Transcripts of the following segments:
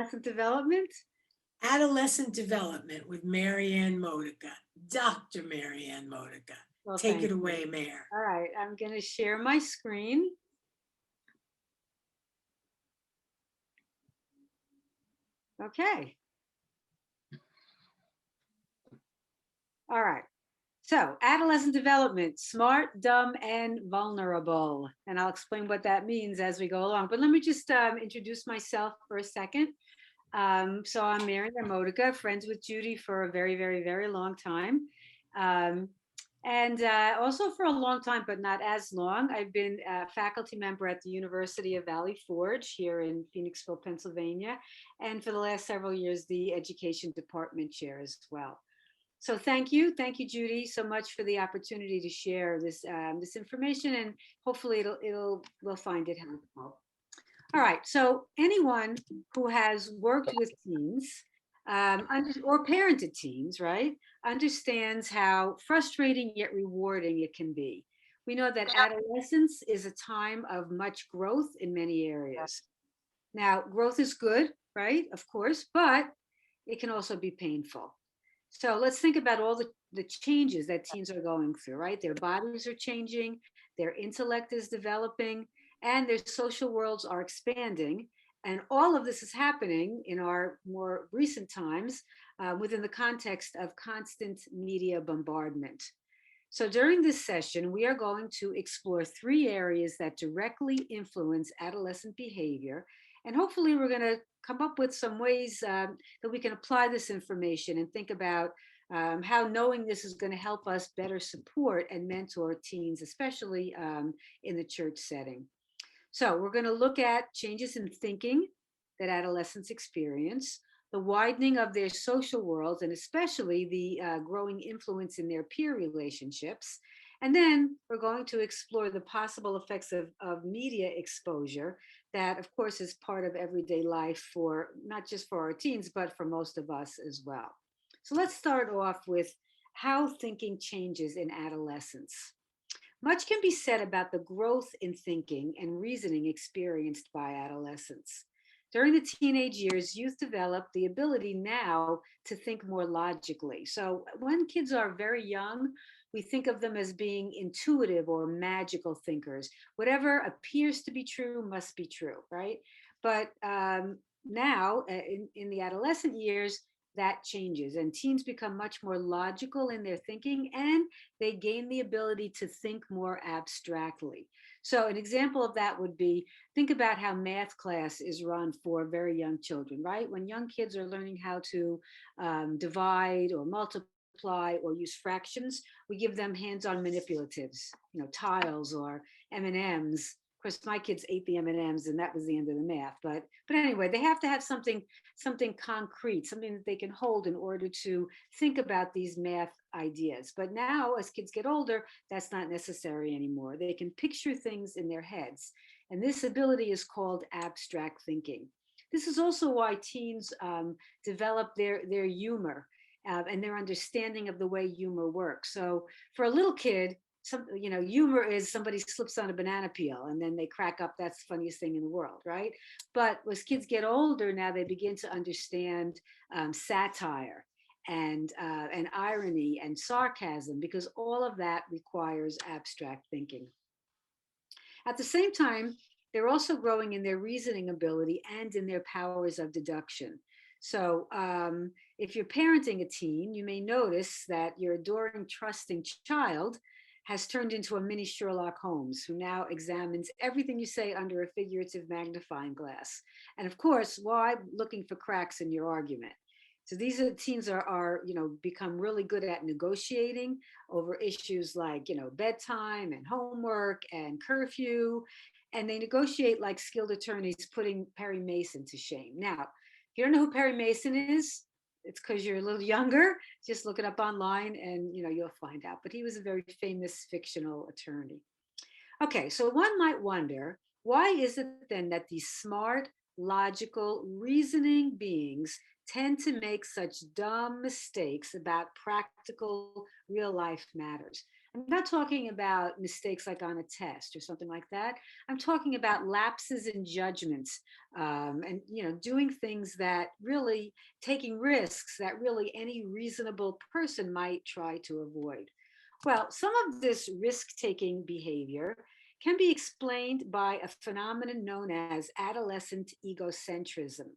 Adolescent development? Adolescent Development with Marianne Modica, Dr. Marianne Modica. Well, Take thank it you. away, Mayor. All right, I'm going to share my screen. Okay. All right. So, adolescent development, smart, dumb, and vulnerable. And I'll explain what that means as we go along. But let me just introduce myself for a second. So I'm Marianne Modica, friends with Judy for a very, very, very long time. Um, and also for a long time, but not as long, I've been a faculty member at the University of Valley Forge here in Phoenixville, Pennsylvania. And for the last several years, the education department chair as well. So thank you, Judy, so much for the opportunity to share this information, and hopefully we'll find it helpful. All right. So anyone who has worked with teens or parented teens, right, understands how frustrating yet rewarding it can be. We know that adolescence is a time of much growth in many areas. Now, growth is good, right? Of course, but it can also be painful. So let's think about all the changes that teens are going through, right? Their bodies are changing, their intellect is developing, and their social worlds are expanding. And all of this is happening in our more recent times within the context of constant media bombardment. So during this session, we are going to explore three areas that directly influence adolescent behavior. And hopefully we're going to come up with some ways that we can apply this information and think about how knowing this is going to help us better support and mentor teens, especially in the church setting. So we're going to look at changes in thinking that adolescents experience, the widening of their social worlds, and especially the growing influence in their peer relationships. And then we're going to explore the possible effects of media exposure that, of course, is part of everyday life for not just for our teens, but for most of us as well. So let's start off with how thinking changes in adolescence. Much can be said about the growth in thinking and reasoning experienced by adolescents. During the teenage years, youth develop the ability now to think more logically. So when kids are very young, we think of them as being intuitive or magical thinkers. Whatever appears to be true must be true, right? But now, in the adolescent years, that changes and teens become much more logical in their thinking and they gain the ability to think more abstractly. So an example of that would be think about how math class is run for very young children, right? When young kids are learning how to divide or multiply or use fractions, we give them hands-on manipulatives, tiles or M&Ms. Of course, my kids ate the M&Ms and that was the end of the math. But anyway, they have to have something concrete, something that they can hold in order to think about these math ideas. But now, as kids get older, that's not necessary anymore. They can picture things in their heads. And this ability is called abstract thinking. This is also why teens develop their humor and their understanding of the way humor works. So for a little kid, humor is somebody slips on a banana peel and then they crack up. That's the funniest thing in the world, right? But as kids get older, now they begin to understand satire and irony and sarcasm because all of that requires abstract thinking. At the same time, they're also growing in their reasoning ability and in their powers of deduction. So, if you're parenting a teen, you may notice that your adoring, trusting child has turned into a mini Sherlock Holmes who now examines everything you say under a figurative magnifying glass. And of course, why looking for cracks in your argument? So these teens are become really good at negotiating over issues like bedtime and homework and curfew, and they negotiate like skilled attorneys, putting Perry Mason to shame. Now, if you don't know who Perry Mason is, it's because you're a little younger. Just look it up online, and you'll find out. But he was a very famous fictional attorney. Okay, so one might wonder, why is it then that these smart, logical, reasoning beings tend to make such dumb mistakes about practical real life matters? I'm not talking about mistakes like on a test or something like that. I'm talking about lapses in judgments, and doing things that really taking risks that really any reasonable person might try to avoid. Well, some of this risk-taking behavior can be explained by a phenomenon known as adolescent egocentrism.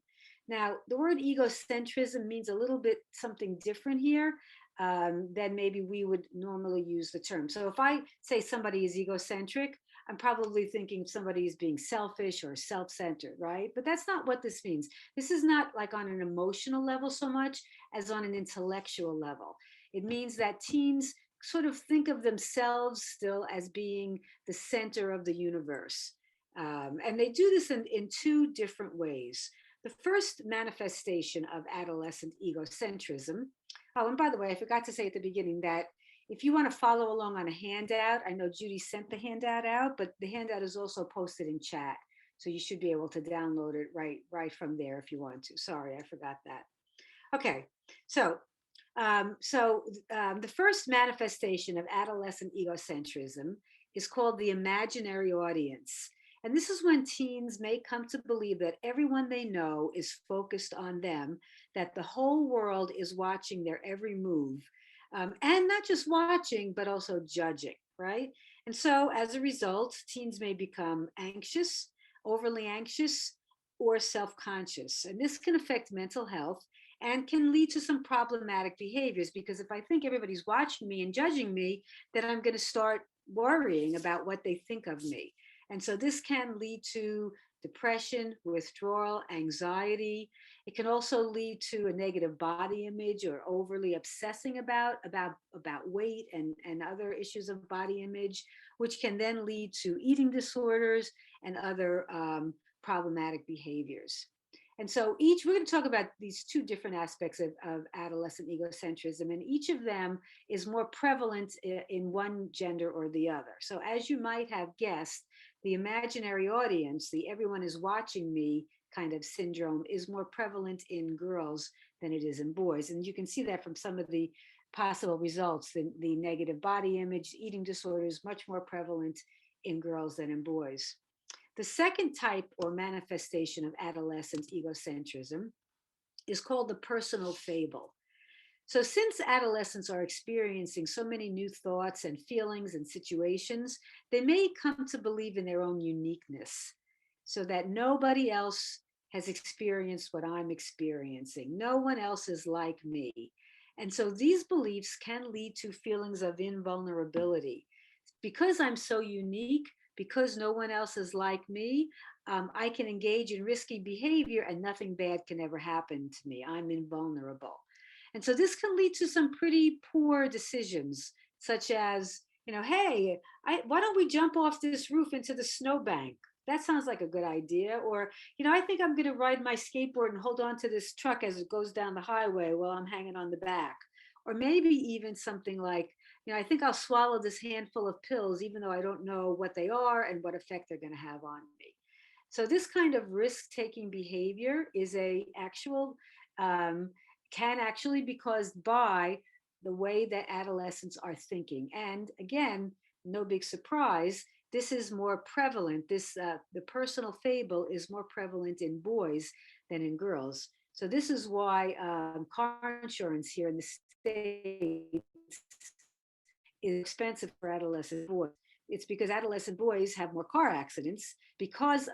Now, the word egocentrism means a little bit something different here than maybe we would normally use the term. So if I say somebody is egocentric, I'm probably thinking somebody is being selfish or self-centered, right? But that's not what this means. This is not like on an emotional level so much as on an intellectual level. It means that teens sort of think of themselves still as being the center of the universe. And they do this in two different ways. The first manifestation of adolescent egocentrism. Oh, and by the way, I forgot to say at the beginning that if you want to follow along on a handout, I know Judy sent the handout out, but the handout is also posted in chat. So you should be able to download it right from there if you want to. Sorry, I forgot that. Okay, so the first manifestation of adolescent egocentrism is called the imaginary audience. And this is when teens may come to believe that everyone they know is focused on them, that the whole world is watching their every move, and not just watching, but also judging, right? And so as a result, teens may become anxious, overly anxious, or self conscious. And this can affect mental health and can lead to some problematic behaviors because if I think everybody's watching me and judging me, then I'm going to start worrying about what they think of me. And so this can lead to depression, withdrawal, anxiety. It can also lead to a negative body image or overly obsessing about weight and other issues of body image, which can then lead to eating disorders and other problematic behaviors. And so we're going to talk about these two different aspects of adolescent egocentrism, and each of them is more prevalent in one gender or the other. So as you might have guessed, the imaginary audience, the everyone is watching me kind of syndrome is more prevalent in girls than it is in boys. And you can see that from some of the possible results. The negative body image, eating disorders, much more prevalent in girls than in boys. The second type or manifestation of adolescent egocentrism is called the personal fable. So, since adolescents are experiencing so many new thoughts and feelings and situations, they may come to believe in their own uniqueness so that nobody else has experienced what I'm experiencing. No one else is like me. And so these beliefs can lead to feelings of invulnerability. Because I'm so unique, because no one else is like me, I can engage in risky behavior and nothing bad can ever happen to me. I'm invulnerable. And so this can lead to some pretty poor decisions, such as, hey, why don't we jump off this roof into the snowbank? That sounds like a good idea. Or, I think I'm going to ride my skateboard and hold on to this truck as it goes down the highway while I'm hanging on the back. Or maybe even something like, I think I'll swallow this handful of pills, even though I don't know what they are and what effect they're going to have on me. So this kind of risk-taking behavior is um, can actually be caused by the way that adolescents are thinking. And again, no big surprise, this is more prevalent. The personal fable is more prevalent in boys than in girls. So this is why car insurance here in the States is expensive for adolescent boys. It's because adolescent boys have more car accidents because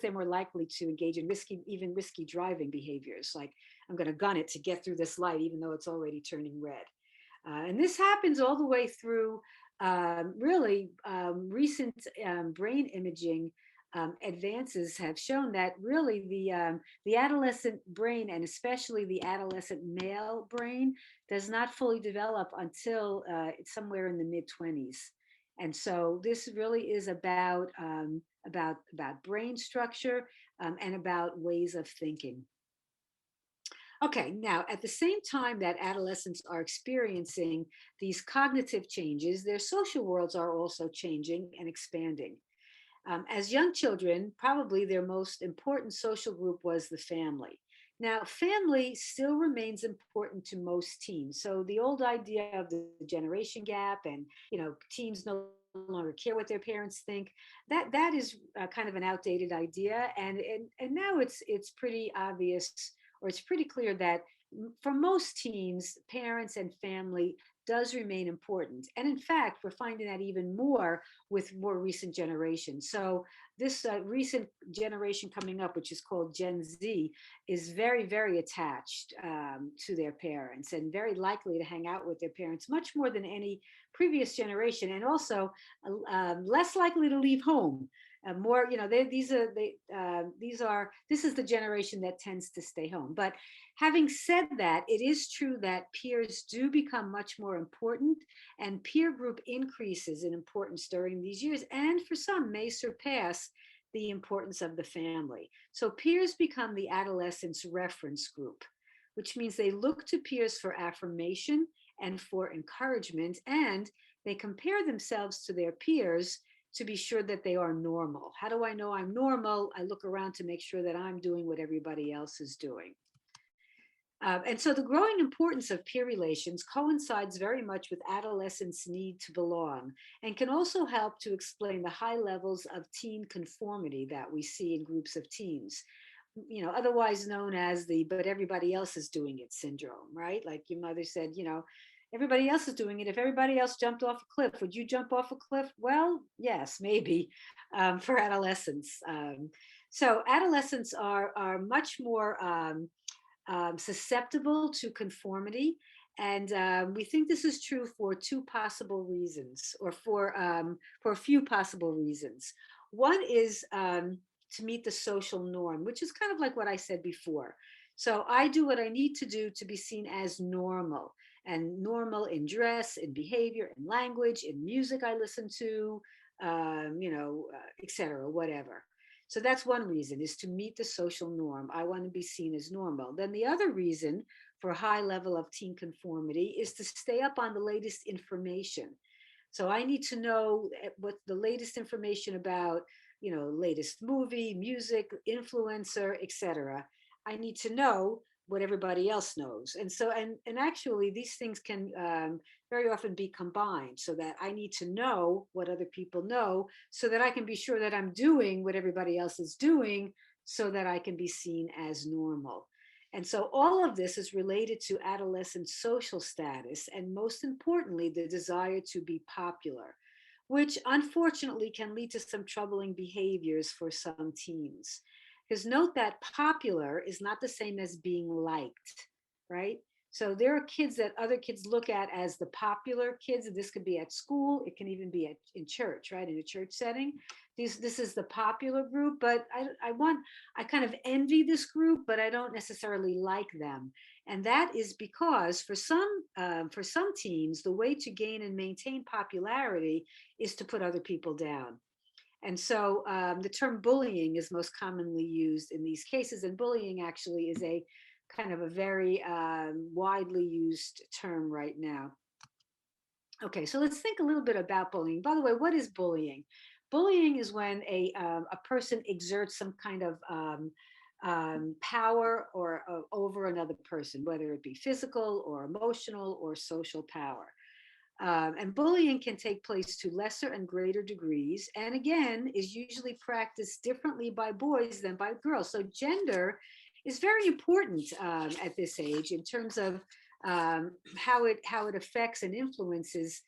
they're more likely to engage in even risky driving behaviors, like I'm going to gun it to get through this light, even though it's already turning red. And this happens all the way through really recent brain imaging advances have shown that really the adolescent brain, and especially the adolescent male brain, does not fully develop until somewhere in the mid-20s. And so this really is about brain structure and about ways of thinking. Okay, now at the same time that adolescents are experiencing these cognitive changes, their social worlds are also changing and expanding. As young children, probably their most important social group was the family. Now, family still remains important to most teens. So the old idea of the generation gap and, teens no longer care what their parents think, that is kind of an outdated idea. And now it's pretty obvious, or it's pretty clear that for most teens, parents and family does remain important. And in fact, we're finding that even more with more recent generations. So this recent generation coming up, which is called Gen Z, is very, very attached to their parents and very likely to hang out with their parents much more than any previous generation, and also less likely to leave home. More, this is the generation that tends to stay home. But having said that, it is true that peers do become much more important, and peer group increases in importance during these years, and for some may surpass the importance of the family. So peers become the adolescent's reference group, which means they look to peers for affirmation and for encouragement, and they compare themselves to their peers to be sure that they are normal. How do I know I'm normal? I look around to make sure that I'm doing what everybody else is doing. And so the growing importance of peer relations coincides very much with adolescents' need to belong, and can also help to explain the high levels of teen conformity that we see in groups of teens, otherwise known as the "but everybody else is doing it" syndrome, right? Like your mother said, everybody else is doing it. If everybody else jumped off a cliff, would you jump off a cliff? Well, yes, maybe, for adolescents. So adolescents are much more susceptible to conformity. And we think this is true for two possible reasons, or for a few possible reasons. One is to meet the social norm, which is kind of like what I said before. So I do what I need to do to be seen as normal, and normal in dress, in behavior, in language, in music I listen to, etc., whatever. So that's one reason, is to meet the social norm. I want to be seen as normal. Then the other reason for a high level of teen conformity is to stay up on the latest information. So I need to know what the latest information about, latest movie, music, influencer, etc. I need to know what everybody else knows. And so, and actually these things can very often be combined, so that I need to know what other people know so that I can be sure that I'm doing what everybody else is doing, so that I can be seen as normal. And so all of this is related to adolescent social status, and most importantly, the desire to be popular, which unfortunately can lead to some troubling behaviors for some teens. Because note that popular is not the same as being liked, right? So there are kids that other kids look at as the popular kids. This could be at school. It can even be in church, right? In a church setting. This is the popular group, but I kind of envy this group, but I don't necessarily like them. And that is because for some teens, the way to gain and maintain popularity is to put other people down. And so the term bullying is most commonly used in these cases. And bullying actually is a kind of a very widely used term right now. Okay, so let's think a little bit about bullying. By the way, what is bullying? Bullying is when a person exerts some kind of power or over another person, whether it be physical or emotional or social power. And bullying can take place to lesser and greater degrees, and again, is usually practiced differently by boys than by girls. So gender is very important at this age in terms of how it affects and influences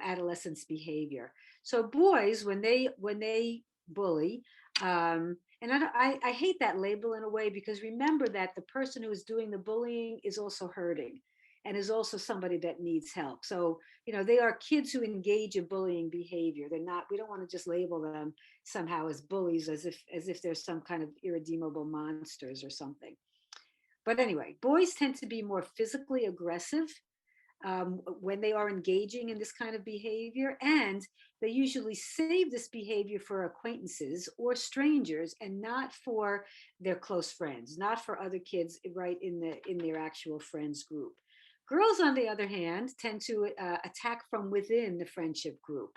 adolescents' behavior. So boys, when they bully, and I hate that label in a way, because remember that the person who is doing the bullying is also hurting, and is also somebody that needs help. So, they are kids who engage in bullying behavior. They're not, we don't want to just label them somehow as bullies, as if they're some kind of irredeemable monsters or something. But anyway, boys tend to be more physically aggressive when they are engaging in this kind of behavior, and they usually save this behavior for acquaintances or strangers, and not for their close friends, not for other kids right in their actual friends group. Girls, on the other hand, tend to attack from within the friendship group.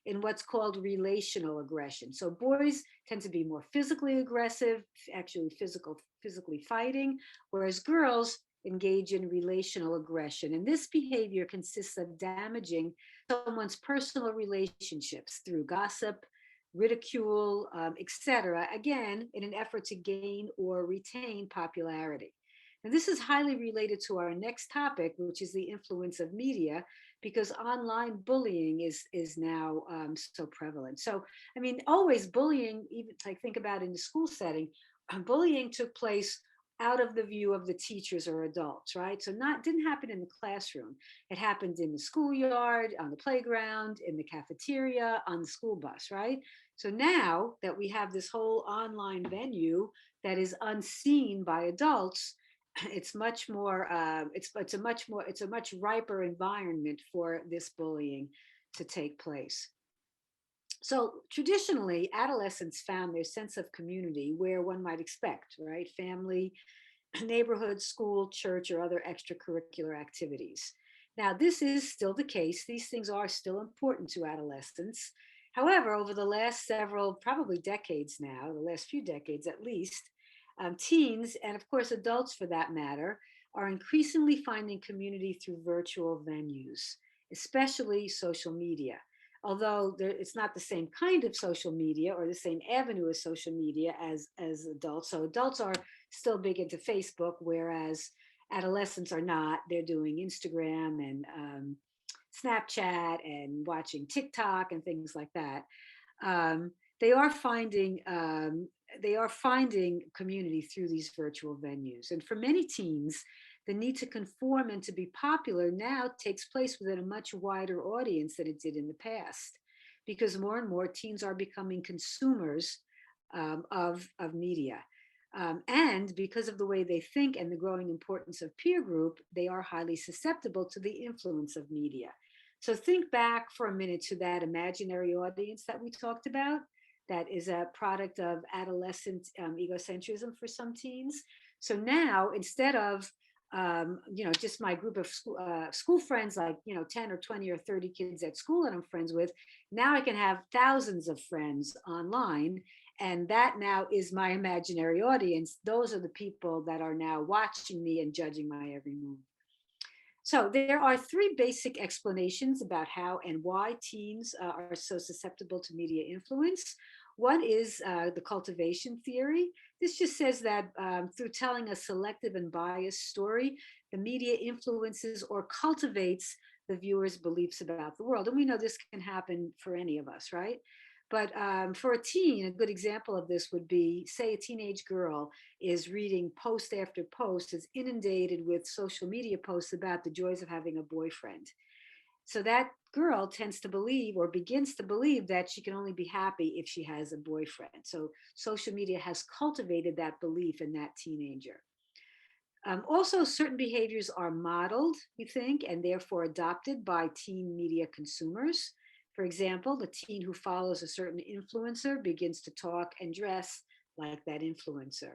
in what's called relational aggression. So boys tend to be more physically aggressive, actually physically fighting, whereas girls engage in relational aggression. And this behavior consists of damaging someone's personal relationships through gossip, ridicule, etc., again, in an effort to gain or retain popularity. And this is highly related to our next topic, which is the influence of media, because online bullying is now so prevalent. So, I mean, always bullying, even like think about in the school setting, bullying took place out of the view of the teachers or adults, right? So not didn't happen in the classroom. It happened in the schoolyard, on the playground, in the cafeteria, on the school bus, right? So now that we have this whole online venue that is unseen by adults, it's much more it's a much riper environment for this bullying to take place. So traditionally, adolescents found their sense of community where one might expect, right? Family, neighborhood, school, church, or other extracurricular activities. Now, this is still the case. These things are still important to adolescents. However, over the last several, probably decades now, the last few decades at least, teens, and of course adults for that matter, are increasingly finding community through virtual venues, especially social media. Although it's not the same kind of social media or the same avenue of social media as adults. So adults are still big into Facebook, whereas adolescents are not. They're doing Instagram and Snapchat and watching TikTok and things like that. Um, they are finding community through these virtual venues, and for many teens, the need to conform and to be popular now takes place within a much wider audience than it did in the past, because more and more teens are becoming consumers of media. And because of the way they think and the growing importance of peer group, they are highly susceptible to the influence of media. So think back for a minute to that imaginary audience that we talked about. That is a product of adolescent egocentrism for some teens. So now, instead of just my group of school friends, like 10 or 20 or 30 kids at school that I'm friends with, now I can have thousands of friends online, and that now is my imaginary audience. Those are the people that are now watching me and judging my every move. So there are three basic explanations about how and why teens are so susceptible to media influence. One is the cultivation theory. This just says that through telling a selective and biased story, the media influences or cultivates the viewer's beliefs about the world. And we know this can happen for any of us, right? But for a teen, a good example of this would be, say, a teenage girl is reading post after post, is inundated with social media posts about the joys of having a boyfriend. So that girl tends to believe or begins to believe that she can only be happy if she has a boyfriend. So social media has cultivated that belief in that teenager. Also, certain behaviors are modeled, we think, and therefore adopted by teen media consumers. For example, the teen who follows a certain influencer begins to talk and dress like that influencer.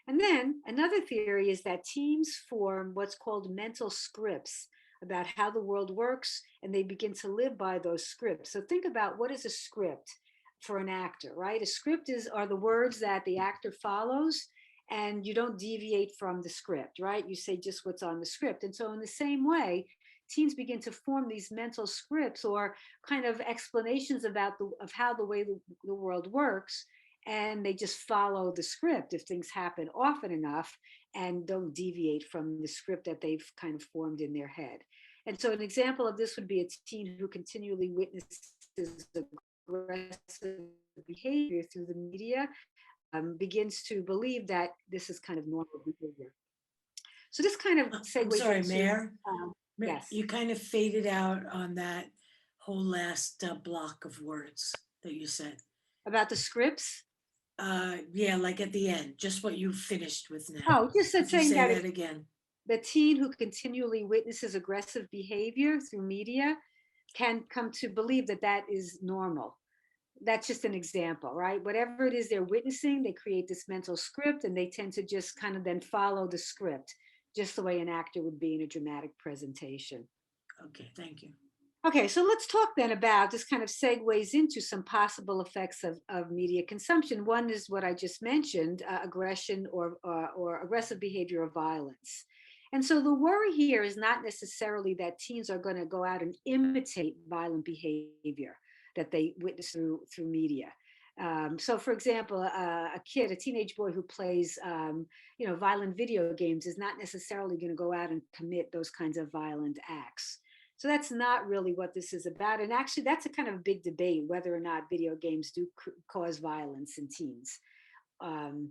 And then another theory is that teens form what's called mental scripts about how the world works, and they begin to live by those scripts. So think about, what is a script for an actor, right? A script are the words that the actor follows, and you don't deviate from the script, right? You say just what's on the script. And so in the same way, teens begin to form these mental scripts or kind of explanations of how the way the world works, and they just follow the script if things happen often enough and don't deviate from the script that they've kind of formed in their head. And so an example of this would be a teen who continually witnesses aggressive behavior through the media, begins to believe that this is kind of normal behavior. So this kind of segues I'm sorry, into, Mayor. yes, You kind of faded out on that whole last block of words that you said. about the scripts. Yeah, like at the end, just what you finished with now. Oh, just Could you saying say that that again? the teen who continually witnesses aggressive behavior through media can come to believe that that is normal. That's just an example, right? Whatever it is they're witnessing, they create this mental script, and they tend to just kind of then follow the script, just the way an actor would be in a dramatic presentation. Okay, thank you. Okay, so let's talk then about this kind of segues into some possible effects of media consumption. One is what I just mentioned, aggression or aggressive behavior or violence. And so the worry here is not necessarily that teens are going to go out and imitate violent behavior that they witness through media. So, for example, a kid, a teenage boy who plays, violent video games is not necessarily going to go out and commit those kinds of violent acts. So that's not really what this is about. And actually, that's a kind of big debate whether or not video games do cause violence in teens. Um,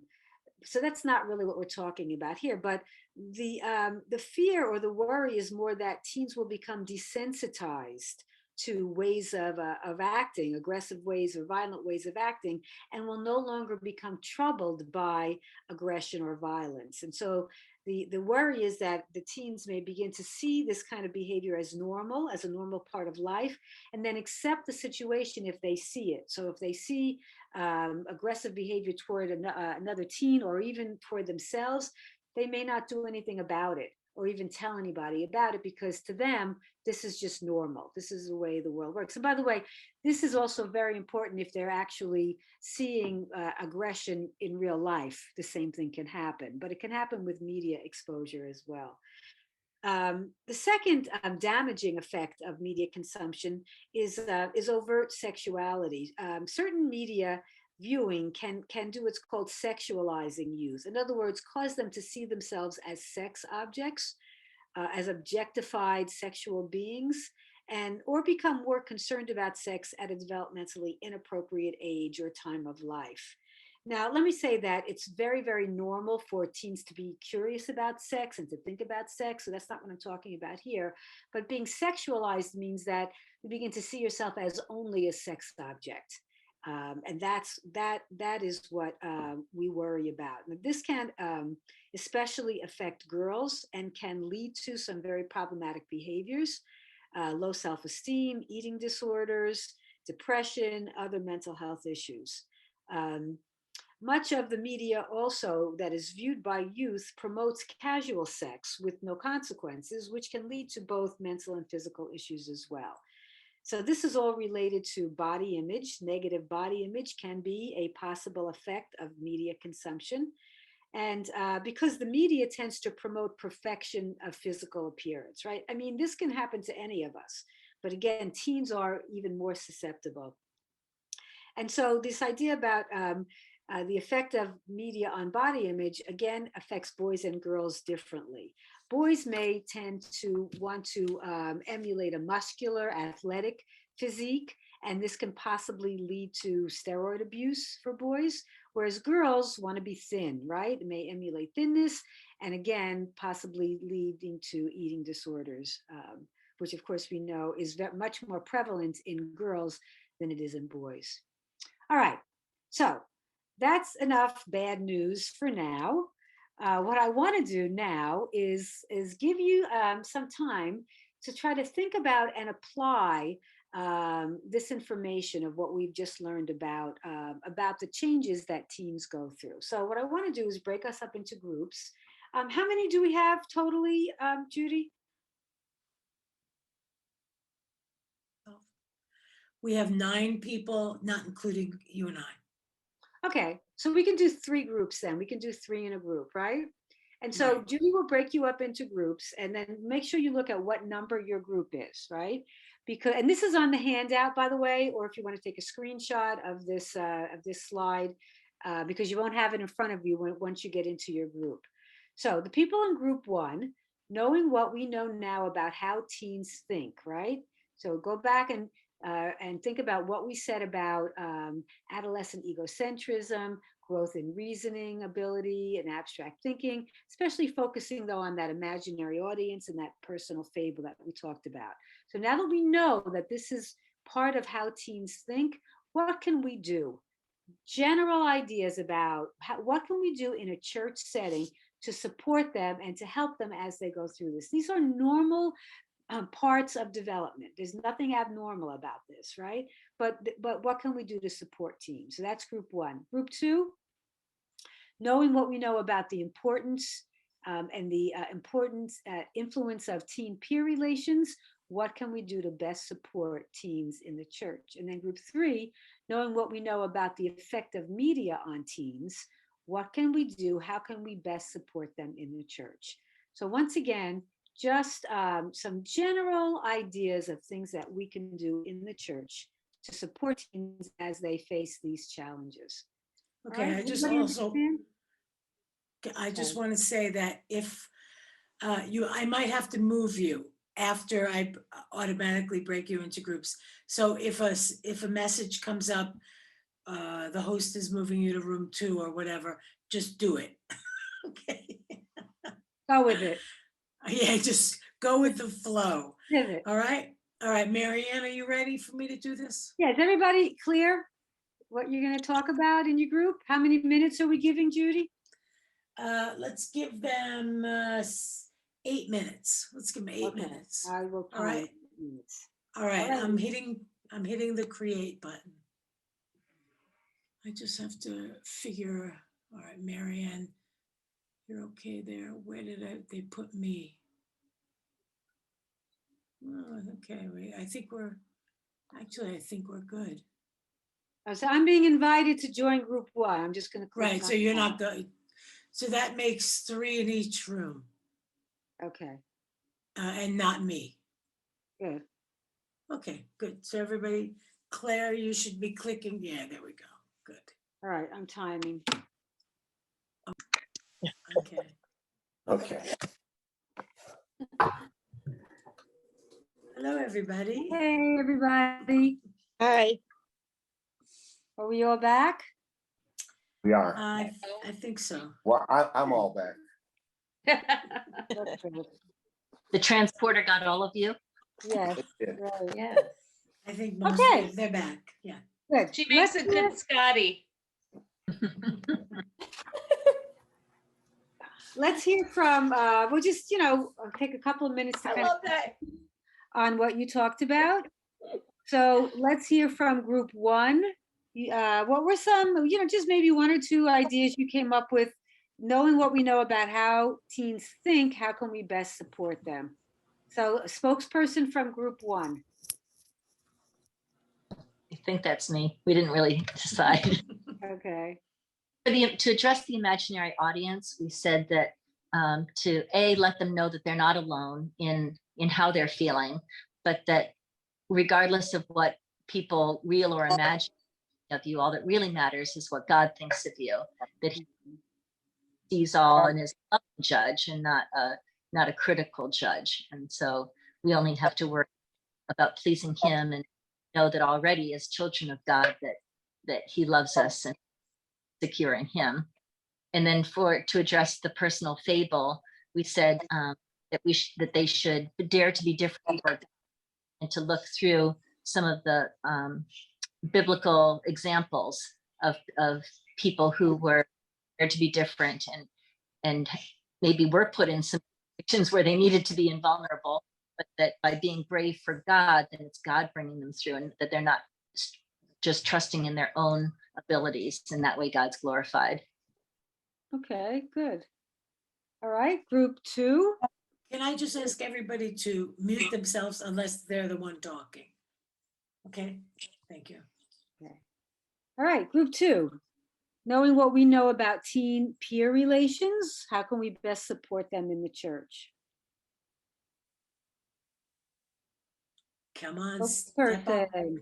so that's not really what we're talking about here. But the fear or the worry is more that teens will become desensitized to ways of acting, aggressive ways or violent ways of acting, and will no longer become troubled by aggression or violence. And so the worry is that the teens may begin to see this kind of behavior as normal, as a normal part of life, and then accept the situation if they see it. So if they see aggressive behavior toward another teen or even toward themselves, they may not do anything about it or even tell anybody about it because to them, this is just normal. This is the way the world works. And by the way, this is also very important if they're actually seeing aggression in real life. The same thing can happen, but it can happen with media exposure as well. The second damaging effect of media consumption is overt sexuality. Certain media viewing can do what's called sexualizing youth. In other words, cause them to see themselves as sex objects, as objectified sexual beings, and or become more concerned about sex at a developmentally inappropriate age or time of life. Now, let me say that it's very, very normal for teens to be curious about sex and to think about sex. So that's not what I'm talking about here. But being sexualized means that you begin to see yourself as only a sex object. And that is what we worry about. Now, this can especially affect girls and can lead to some very problematic behaviors, low self-esteem, eating disorders, depression, other mental health issues. Um, Much of the media also that is viewed by youth promotes casual sex with no consequences, which can lead to both mental and physical issues as well. So this is all related to body image. Negative body image can be a possible effect of media consumption. And because the media tends to promote perfection of physical appearance, right? I mean, this can happen to any of us. But again, teens are even more susceptible. And so this idea about the effect of media on body image again affects boys and girls differently. Boys may tend to want to emulate a muscular, athletic physique, and this can possibly lead to steroid abuse for boys, whereas girls want to be thin, right? It may emulate thinness, and again, possibly leading to eating disorders, which of course we know is much more prevalent in girls than it is in boys. All right. So that's enough bad news for now. What I want to do now is give you some time to try to think about and apply this information of what we've just learned about the changes that teens go through. So what I want to do is break us up into groups. How many do we have totally, Judy? We have 9 people, not including you and I. Okay, so we can do three groups then. We can do three in a group, right? And so Right. Judy will break you up into groups and then make sure you look at what number your group is, right? Because and this is on the handout, by the way, or if you want to take a screenshot of this slide, because you won't have it in front of you once you get into your group. So the people in group one, knowing what we know now about how teens think, right? So go back and think about what we said about adolescent egocentrism, growth in reasoning ability, and abstract thinking, especially focusing though on that imaginary audience and that personal fable that we talked about. So now that we know that this is part of how teens think, what can we do? General ideas about what can we do in a church setting to support them and to help them as they go through this. These are normal parts of development. There's nothing abnormal about this, right? But what can we do to support teams? So that's group one. Group two, knowing what we know about the importance and the importance influence of teen peer relations. what can we do to best support teens in the church? And then group three, knowing what we know about the effect of media on teens, what can we do? How can we best support them in the church? So once again, just some general ideas of things that we can do in the church to support teens as they face these challenges. All Okay, right, everybody understand? I just Okay. want to say that if I might have to move you after I automatically break you into groups. So if a message comes up, the host is moving you to room 2 or whatever, just do it. Okay. Go with it. Yeah, just go with the flow. Pivot. All right. All right, Marianne, are you ready for me to do this? Yeah, is everybody clear what you're going to talk about in your group? How many minutes are we giving, Judy? Let's give them 8 minutes. Let's give them 8 minutes. I will All time right. minutes. All right. right. I'm hitting the create button. I just have to figure. All right, Marianne, you're okay there. Where did they put me? Oh, okay. I think we're good. So I'm being invited to join group one. I'm just going to click. Right. So you're not good. So that makes 3 in each room. Okay. And not me. Good. Okay, good. So everybody, Claire, you should be clicking. Yeah, there we go. Good. All right, I'm timing. Okay. Okay. Hello, everybody. Hey, everybody. Hi. Are we all back? We are. I think so. Well, I'm all back. That's good. The transporter got all of you? Yes. Yeah. Right. Yes. I think most Okay. they're back. Yeah. Good. She makes a good Scotty. Let's hear from, we'll just, take a couple of minutes to I kind love of that. on what you talked about. So let's hear from group one. What were some, just maybe one or two ideas you came up with, knowing what we know about how teens think, how can we best support them? So a spokesperson from group one. I think that's me. We didn't really decide. Okay. To address the imaginary audience, we said that to let them know that they're not alone in how they're feeling, but that regardless of what people real or imagine of you, all that really matters is what God thinks of you, that he sees all and is a judge and not a critical judge. And so we only have to worry about pleasing him and know that already as children of God that he loves us and secure in him. And then to address the personal fable, we said that they should dare to be different and to look through some of the biblical examples of people who were there to be different and maybe were put in some situations where they needed to be invulnerable, but that by being brave for God, then it's God bringing them through, and that they're not just trusting in their own abilities, and that way God's glorified. Okay, good. All right, group two. Can I just ask everybody to mute themselves unless they're the one talking? Okay, thank you. Okay. All right, group two. Knowing what we know about teen peer relations, how can we best support them in the church? Come on, step up. Person.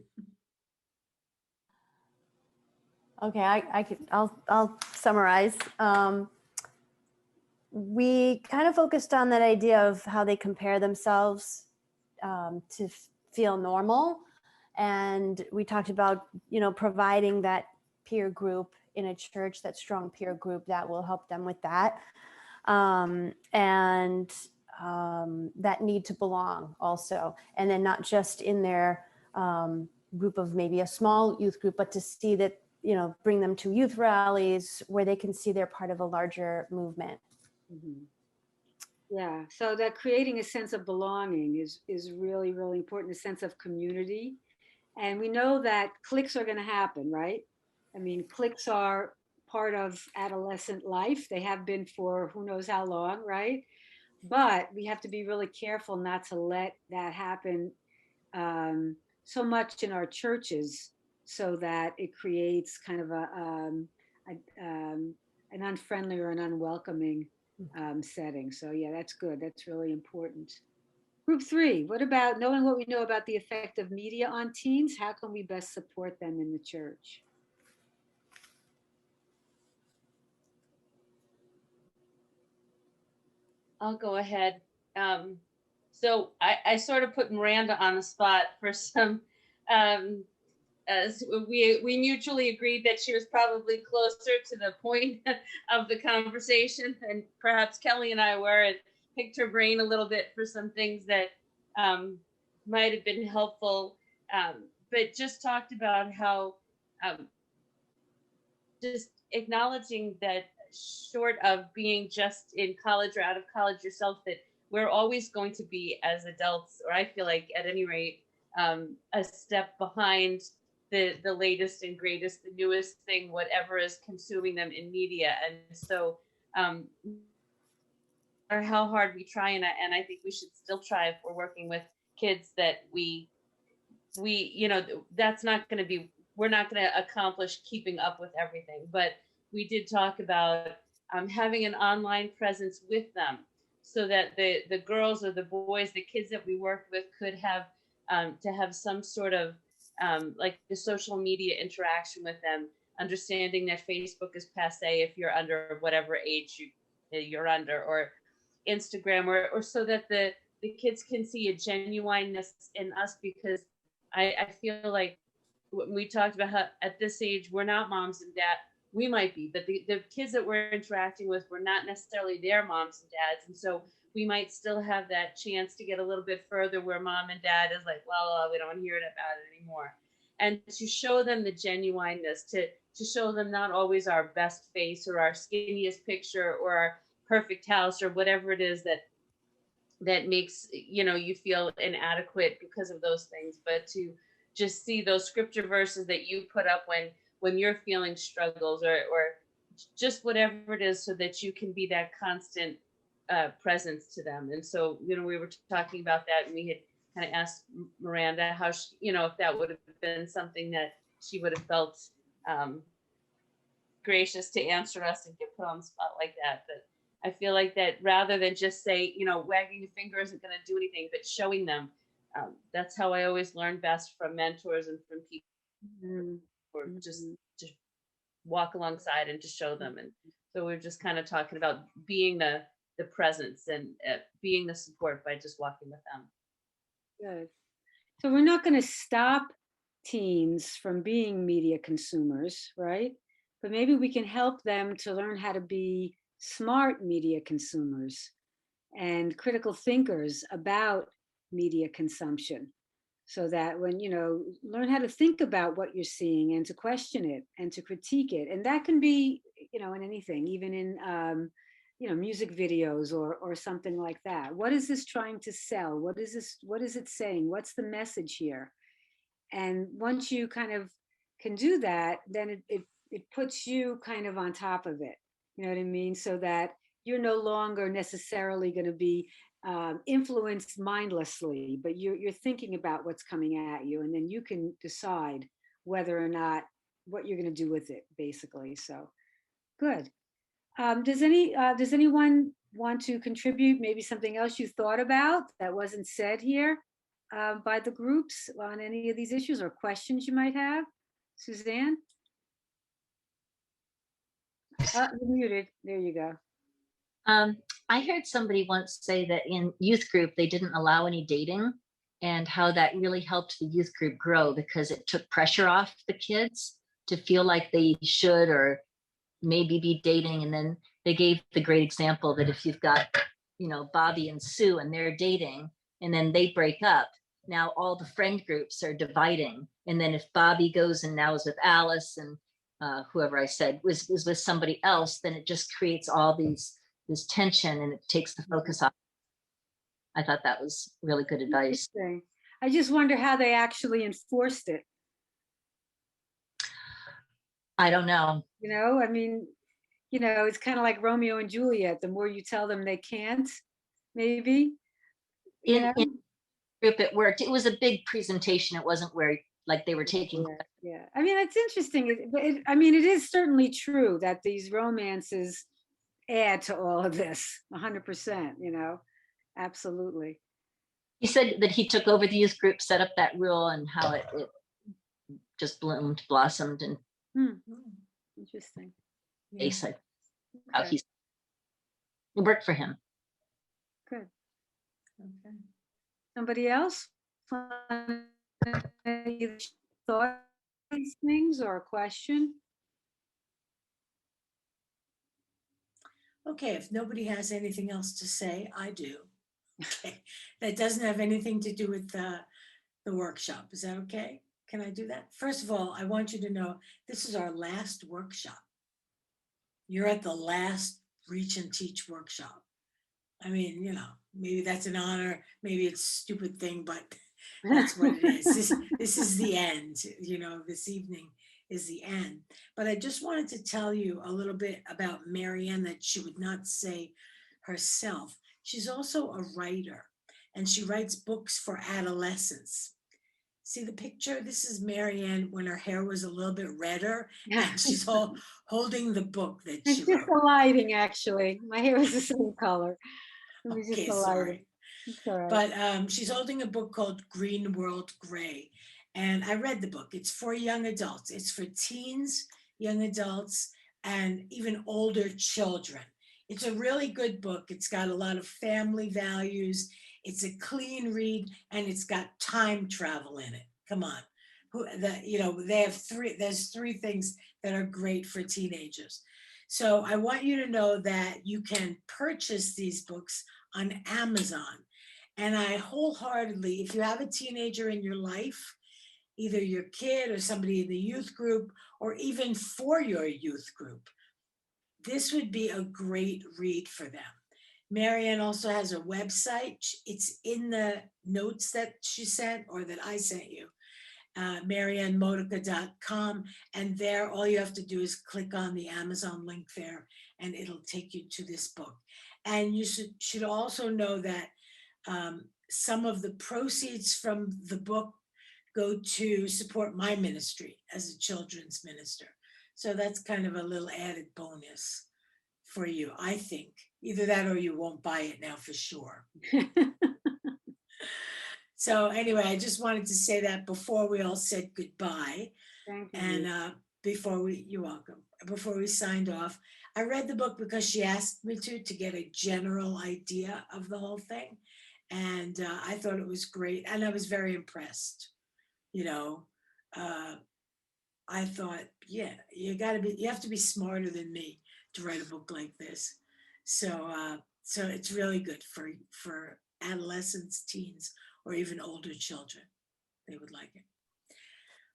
Okay, I'll summarize. We kind of focused on that idea of how they compare themselves to feel normal. And we talked about, providing that peer group in a church, that strong peer group that will help them with that. And that need to belong also. And then not just in their group of maybe a small youth group, but to see that, bring them to youth rallies where they can see they're part of a larger movement. Mm-hmm. Yeah, so that creating a sense of belonging is really, really important, a sense of community. And we know that cliques are going to happen, right? I mean, cliques are part of adolescent life. They have been for who knows how long, right? but we have to be really careful not to let that happen so much in our churches, so that it creates kind of an unfriendly or an unwelcoming setting. So yeah, that's good. That's really important. Group 3, what about knowing what we know about the effect of media on teens? How can we best support them in the church? I'll go ahead. So I sort of put Miranda on the spot for some, as we mutually agreed that she was probably closer to the point of the conversation, and perhaps Kelly and I were, and picked her brain a little bit for some things that might have been helpful, but just talked about how just acknowledging that short of being just in college or out of college yourself, that we're always going to be, as adults, or I feel like at any rate, a step behind the latest and greatest, the newest thing, whatever is consuming them in media. And so or how hard we try, and I think we should still try if we're working with kids, that we that's not going to be, we're not going to accomplish keeping up with everything, but we did talk about having an online presence with them, so that the girls or the boys, the kids that we worked with, could have to have some sort of like the social media interaction with them, understanding that Facebook is passe if you're under whatever age you're under, or Instagram, or so that the kids can see a genuineness in us, because I feel like when we talked about how at this age we're not moms and dad, we might be, but the kids that we're interacting with, we're not necessarily their moms and dads, and so we might still have that chance to get a little bit further where mom and dad is like, well, we don't hear about it anymore, and to show them the genuineness, to show them not always our best face or our skinniest picture or our perfect house or whatever it is that makes you feel inadequate because of those things, but to just see those scripture verses that you put up when you're feeling struggles, or just whatever it is, so that you can be that constant presence to them. And so we were talking about that, and we had kind of asked Miranda how she, if that would have been something that she would have felt gracious to answer us and get put on the spot like that. But I feel like that rather than just say, wagging the finger isn't going to do anything, but showing them. That's how I always learn best, from mentors and from people, or just to walk alongside and to show them. And so we're just kind of talking about being the presence, and being the support by just walking with them. Good. So we're not going to stop teens from being media consumers, right? But maybe we can help them to learn how to be smart media consumers and critical thinkers about media consumption, so that when learn how to think about what you're seeing and to question it and to critique it. And that can be in anything, even in music videos or something like that. What is this trying to sell? What is it saying? What's the message here? And once you kind of can do that, then it puts you kind of on top of it. You know what I mean? So that you're no longer necessarily going to be influenced mindlessly, but you're thinking about what's coming at you, and then you can decide whether or not what you're going to do with it, basically. So good. Does anyone want to contribute maybe something else you thought about that wasn't said here by the groups on any of these issues, or questions you might have? Suzanne? You're muted. There you go. I heard somebody once say that in youth group, they didn't allow any dating, and how that really helped the youth group grow, because it took pressure off the kids to feel like they should or maybe be dating. And then they gave the great example that if you've got, Bobby and Sue and they're dating, and then they break up, now all the friend groups are dividing. And then if Bobby goes and now is with Alice, and whoever I said was with somebody else, then it just creates all this tension, and it takes the focus off. I thought that was really good advice. I just wonder how they actually enforced it. I don't know. I mean, it's kind of like Romeo and Juliet. The more you tell them they can't, maybe. You In, know? in group, it worked. It was a big presentation. It wasn't where like they were taking. Yeah, yeah. I mean, it's interesting. I mean, it is certainly true that these romances add to all of this 100%, you know, absolutely. He said that he took over the youth group, set up that rule, and how it just bloomed, blossomed, and Hmm, Mm, interesting. yeah. said how Okay, it worked for him. good. Okay. Somebody else? Either thought these things or a question? Okay, if nobody has anything else to say, I do. Okay, that doesn't have anything to do with the workshop. Is that okay? Can I do that? First of all, I want you to know this is our last workshop. You're at the last Reach and Teach workshop. I mean, you know, maybe that's an honor, maybe it's a stupid thing, but that's what it is. This is the end, you know, this evening is the end. But I just wanted to tell you a little bit about Marianne that she would not say herself. She's also a writer and she writes books for adolescents. See the picture? This is Marianne when her hair was a little bit redder and she's all holding the book that It's she just wrote. the lighting, actually. My hair was the same color. It was just Okay, the sorry. lighting. It's all right. But she's holding a book called Green World Gray. And I read the book. It's for young adults. It's for teens, young adults, and even older children. It's a really good book. It's got a lot of family values. It's a clean read and it's got time travel in it. Come on. You know, there's three things that are great for teenagers. So I want you to know that you can purchase these books on Amazon. And I wholeheartedly, if you have a teenager in your life, either your kid or somebody in the youth group, or even for your youth group, this would be a great read for them. Marianne also has a website. It's in the notes that she sent or that I sent you, mariannemodica.com. And there, all you have to do is click on the Amazon link there, and it'll take you to this book. And you should also know that some of the proceeds from the book go to support my ministry as a children's minister. So that's kind of a little added bonus for you, I think. Either that or you won't buy it now for sure. So anyway, I just wanted to say that before we all said goodbye. Thank you. And you're welcome. Before we signed off, I read the book because she asked me to get a general idea of the whole thing. And I thought it was great. And I was very impressed. You know, I thought, yeah, you have to be smarter than me to write a book like this. So it's really good for adolescents, teens, or even older children. They would like it.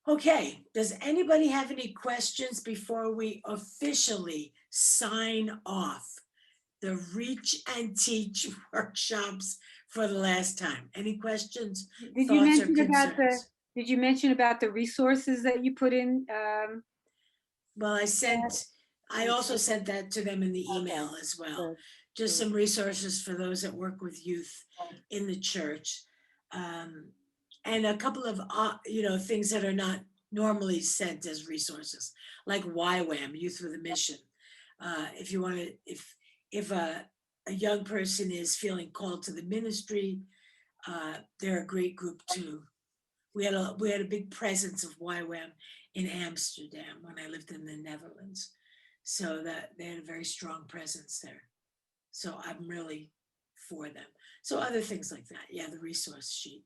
Okay, does anybody have any questions before we officially sign off the Reach and Teach workshops for the last time? Any questions, Did you thoughts, or mention about concerns? did you mention about the resources that you put in? Well, I also sent that to them in the email as well. Good, Just good. some resources for those that work with youth in the church. And a couple of, things that are not normally sent as resources, like YWAM, Youth with a Mission. If you want to, if a young person is feeling called to the ministry, they're a great group too. We had a big presence of YWAM in Amsterdam when I lived in the Netherlands. So that they had a very strong presence there. So I'm really for them. So other things like that. Yeah, the resource sheet.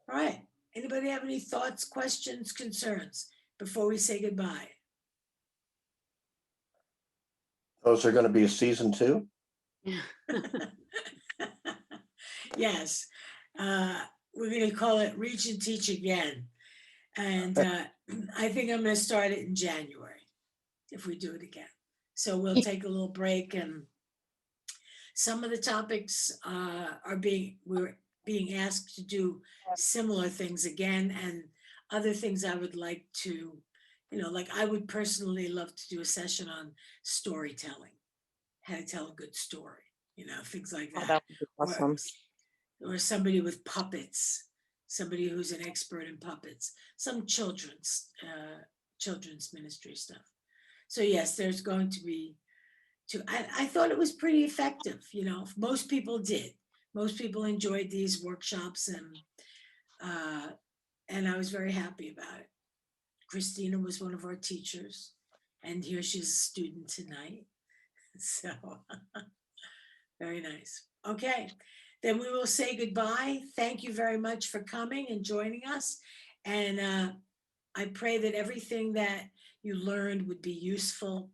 All right. Anybody have any thoughts, questions, concerns before we say goodbye? Those are going to be a season 2? Yes. We're going to call it Reach and Teach again. And I think I'm going to start it in January if we do it again. So we'll take a little break, and some of the topics we're being asked to do similar things again, and other things I would like to, like I would personally love to do a session on storytelling, how to tell a good story. things like Oh, that. that would be awesome. Or somebody with puppets, somebody who's an expert in puppets, some children's ministry stuff. So yes, there's going to be I thought it was pretty effective, most people did. Most people enjoyed these workshops, and I was very happy about it. Christina was one of our teachers, and here she's a student tonight. So very nice. Okay, then we will say goodbye. Thank you very much for coming and joining us. And I pray that everything that you learned would be useful